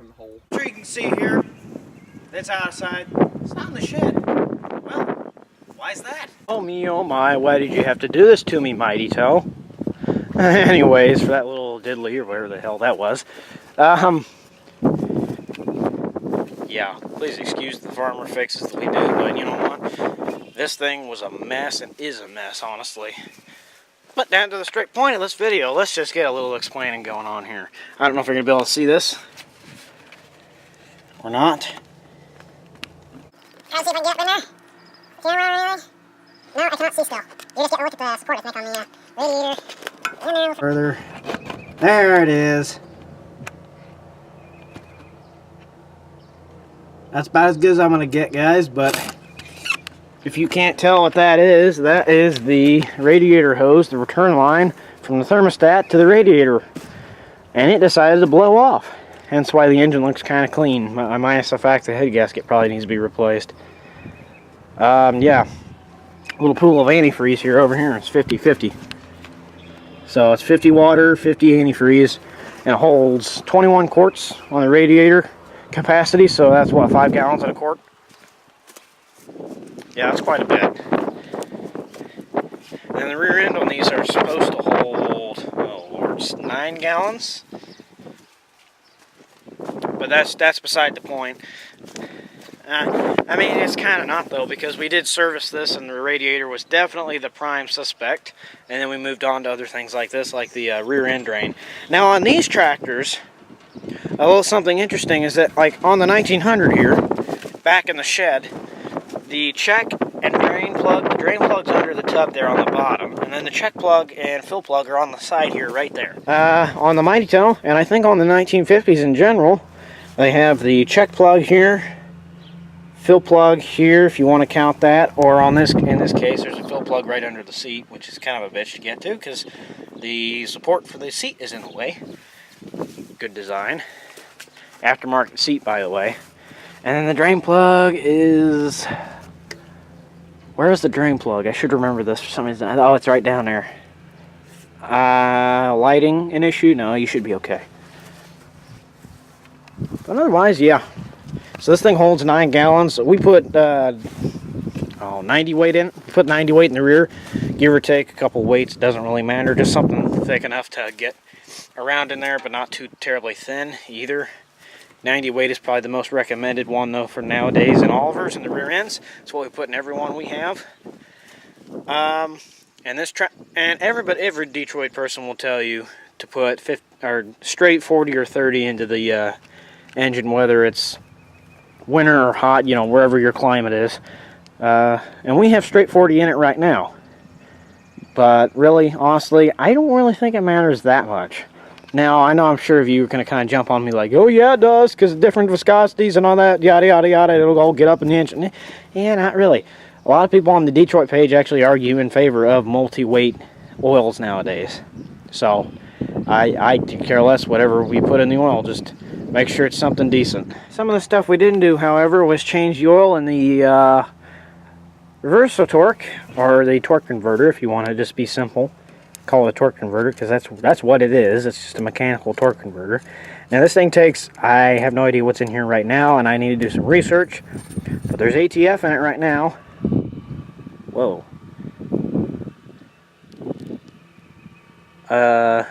from the hole. Sure, you can see here, it's outside. It's not in the shed. Well, why is that? Oh me, oh my, why did you have to do this to me, Mighty Toe? Anyways, for that little diddly, or whatever the hell that was. Yeah, please excuse the farmer fixes that we do, but you know what? This thing was a mess and is a mess, honestly. But down to the straight point of this video, let's just get a little explaining going on here. I don't know if you're going to be able to see this or not. Can I see if I can get up in there? Camera or anything? No, I cannot see still. You just get a look at the support I think on the radiator. Further. There it is. That's about as good as I'm going to get, guys, but if you can't tell what that is the radiator hose, the return line from the thermostat to the radiator. And it decided to blow off. Hence why the engine looks kind of clean, minus the fact the head gasket probably needs to be replaced. Yeah, a little pool of antifreeze here over here. It's 50-50. So it's 50 water, 50 antifreeze, and it holds 21 quarts on the radiator capacity. So that's what, 5 gallons in a quart? Yeah, that's quite a bit. And the rear end on these are supposed to hold, oh Lord, 9 gallons. But that's beside the point. I mean, it's kind of not, though, because we did service this and the radiator was definitely the prime suspect. And then we moved on to other things like this, like the rear end drain. Now, on these tractors, a little something interesting is that, like, on the 1900 here, back in the shed, the check and drain plug, the drain plug's under the tub there on the bottom. And then the check plug and fill plug are on the side here, right there. On the Mighty Toe, and I think on the 1950s in general, they have the check plug here, fill plug here, if you want to count that, or in this case, there's a fill plug right under the seat, which is kind of a bitch to get to, because the support for the seat is in the way. Good design. Aftermarket seat, by the way. And then the drain plug is... Where is the drain plug? I should remember this for some reason. Oh, it's right down there. Lighting an issue? No, you should be okay. But otherwise, yeah. So this thing holds 9 gallons. We put 90 weight in. We put 90 weight in the rear. Give or take a couple weights. Doesn't really matter. Just something thick enough to get around in there, but not too terribly thin either. 90 weight is probably the most recommended one, though, for nowadays in Olivers and the rear ends. That's what we put in every one we have. And every Detroit person will tell you to put straight 40 or 30 into the engine, whether it's winter or hot, you know, wherever your climate is. And we have straight 40 in it right now. But really, honestly, I don't really think it matters that much. Now, I know I'm sure of you are going to kind of jump on me like, oh yeah, it does, because different viscosities and all that, yada, yada, yada, it'll all get up in the engine. Yeah, not really. A lot of people on the Detroit page actually argue in favor of multi-weight oils nowadays. So, I care less whatever we put in the oil, just make sure it's something decent. Some of the stuff we didn't do, however, was change the oil in the reverso torque, or the torque converter, if you want to just be simple. Call it a torque converter, because that's what it is. It's just a mechanical torque converter. Now this thing takes, I have no idea what's in here right now, and I need to do some research, but there's ATF in it right now. Whoa. I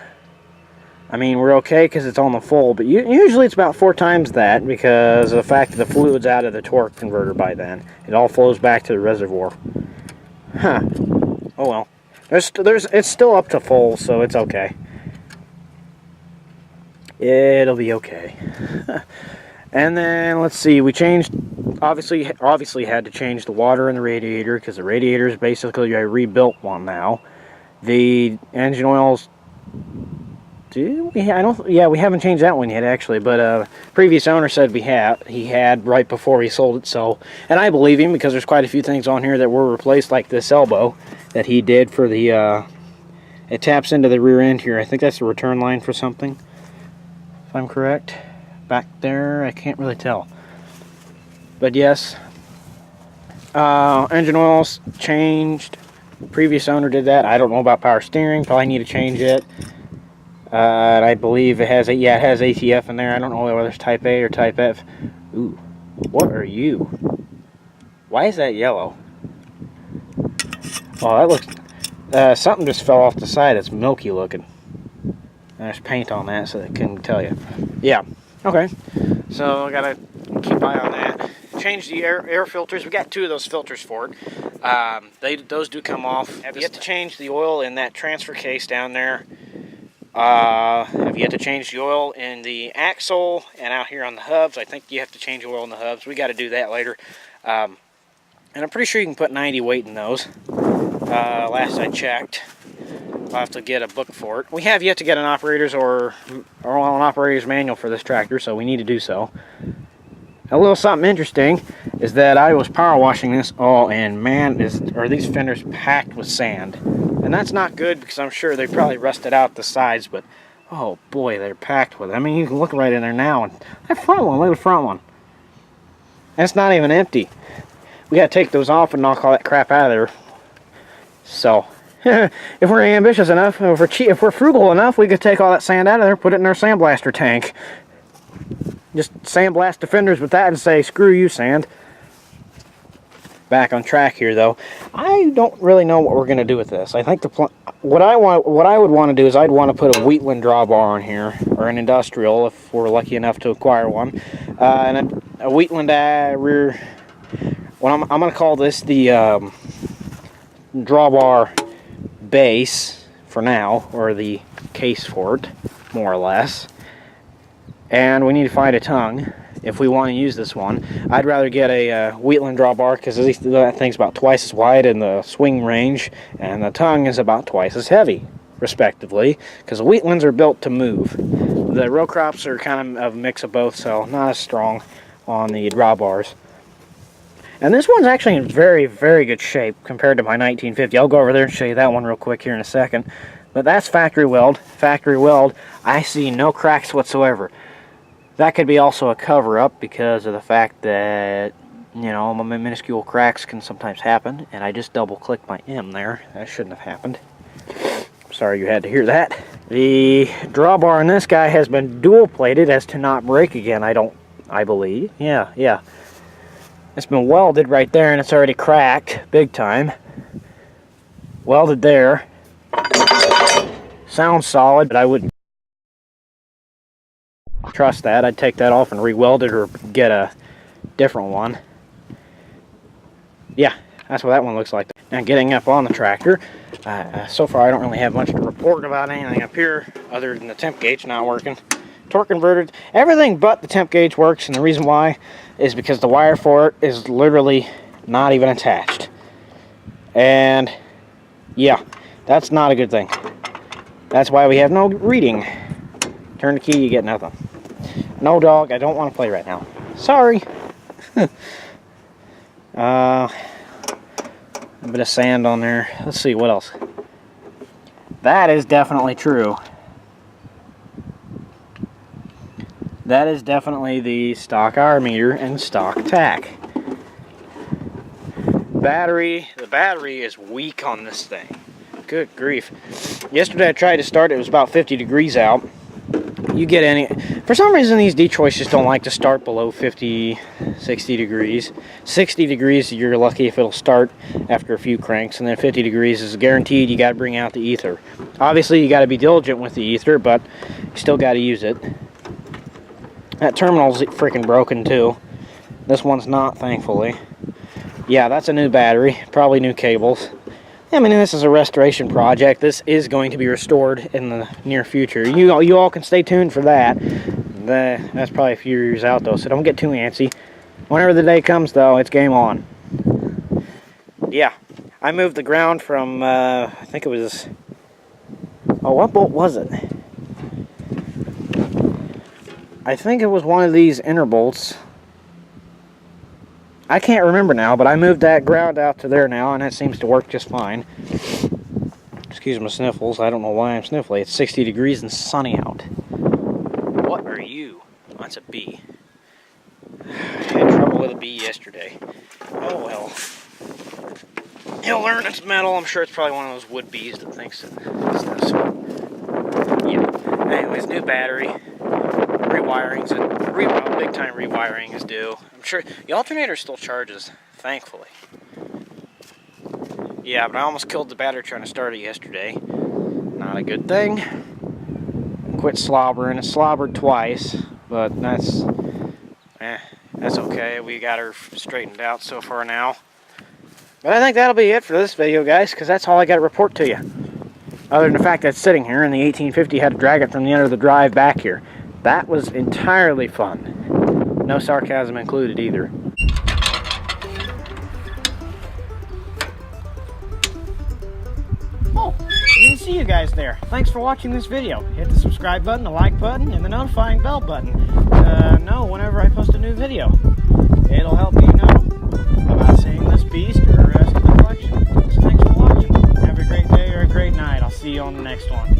mean, we're okay because it's on the full, but usually it's about 4 times that, because of the fact that the fluid's out of the torque converter by then. It all flows back to the reservoir. Huh. Oh well. It's still up to full, so it's okay. It'll be okay. And then, let's see, we changed, obviously had to change the water in the radiator, because the radiator is basically a rebuilt one now. The engine oils, we haven't changed that one yet, actually, but previous owner said he had right before he sold it, so, and I believe him, because there's quite a few things on here that were replaced, like this elbow that he did for the, it taps into the rear end here. I think that's the return line for something, if I'm correct. Back there, I can't really tell. But yes, engine oils changed. Previous owner did that. I don't know about power steering, probably need to change it. And I believe it has a, yeah, it has ATF in there. I don't know whether it's Type A or Type F. Ooh, what are you? Why is that yellow? Oh, that looks, something just fell off the side. It's milky looking. There's paint on that, so I couldn't tell you. Yeah, okay. So I gotta keep an eye on that. Change the air filters. We got 2 of those filters for it. Those do come off. Have yet to change the oil in that transfer case down there. Have yet to change the oil in the axle and out here on the hubs. I think you have to change oil in the hubs. We got to do that later. And I'm pretty sure you can put 90 weight in those. Last I checked. I'll have to get a book for it. We have yet to get an operator's or an operator's manual for this tractor, so we need to do so. A little something interesting is that I was power washing this. Oh, and man, are these fenders packed with sand. And that's not good because I'm sure they probably rusted out the sides, but oh boy, they're packed with it. I mean, you can look right in there now, and that front one, look at the front one. And it's not even empty. We gotta take those off and knock all that crap out of there. So, if we're ambitious enough, if we're frugal enough, we could take all that sand out of there, put it in our sandblaster tank. Just sandblast the fenders with that and say, screw you, sand. Back on track here, though. I don't really know what we're going to do with this. I think what I would want to do is I'd want to put a Wheatland drawbar on here, or an industrial if we're lucky enough to acquire one, and a Wheatland rear. Well, I'm going to call this the drawbar base for now, or the case for it, more or less. And we need to find a tongue if we want to use this one. I'd rather get a Wheatland drawbar because at least that thing's about twice as wide in the swing range, and the tongue is about twice as heavy, respectively, because the Wheatlands are built to move. The row crops are kind of a mix of both, so not as strong on the drawbars. And this one's actually in very, very good shape compared to my 1950. I'll go over there and show you that one real quick here in a second. But that's factory weld. Factory weld, I see no cracks whatsoever. That could be also a cover-up because of the fact that, you know, minuscule cracks can sometimes happen. And I just double-clicked my M there. That shouldn't have happened. Sorry you had to hear that. The drawbar on this guy has been dual-plated as to not break again, I believe. Yeah. It's been welded right there, and it's already cracked big time. Welded there. Sounds solid, but I wouldn't trust that. I'd take that off and re-weld it or get a different one. Yeah, that's what that one looks like. Now getting up on the tractor, so far I don't really have much to report about anything up here other than the temp gauge not working. Torque converted, everything but the temp gauge works, and the reason why is because the wire for it is literally not even attached. And yeah, that's not a good thing. That's why we have no reading. Turn the key, you get nothing. No, dog, I don't want to play right now. Sorry. A bit of sand on there. Let's see, what else? That is definitely true. That is definitely the stock hour meter and stock tach. The battery is weak on this thing. Good grief. Yesterday I tried to start it, was about 50 degrees out. You get any, for some reason these Detroits just don't like to start below 50, 60 degrees. 60 degrees, you're lucky if it'll start after a few cranks, and then 50 degrees is guaranteed you got to bring out the ether. Obviously you got to be diligent with the ether, but you still got to use it. That terminal's freaking broken too. This one's not, thankfully. Yeah, that's a new battery, probably new cables. I mean, this is a restoration project. This is going to be restored in the near future. You all can stay tuned for that. That's probably a few years out, though, so don't get too antsy. Whenever the day comes, though, it's game on. Yeah, I moved the ground from, I think it was... Oh, what bolt was it? I think it was one of these inner bolts. I can't remember now, but I moved that ground out to there now, and it seems to work just fine. Excuse my sniffles. I don't know why I'm sniffly. It's 60 degrees and sunny out. What are you? Oh, that's a bee. I had trouble with a bee yesterday. Oh well. You'll learn it's metal. I'm sure it's probably one of those wood bees that thinks it's this. Yeah. Anyways, new battery. Big time rewiring is due. I'm sure the alternator still charges, thankfully. Yeah, but I almost killed the battery trying to start it yesterday. Not a good thing. Quit slobbering. I slobbered twice, but that's okay. We got her straightened out so far now. But I think that'll be it for this video, guys, because that's all I got to report to you. Other than the fact that it's sitting here and the 1850 had to drag it from the end of the drive back here. That was entirely fun. No sarcasm included either. Oh, didn't see you guys there. Thanks for watching this video. Hit the subscribe button, the like button, and the notifying bell button. Know whenever I post a new video. It'll help you know about seeing this beast or the rest of the collection. So thanks for watching. Have a great day or a great night. I'll see you on the next one.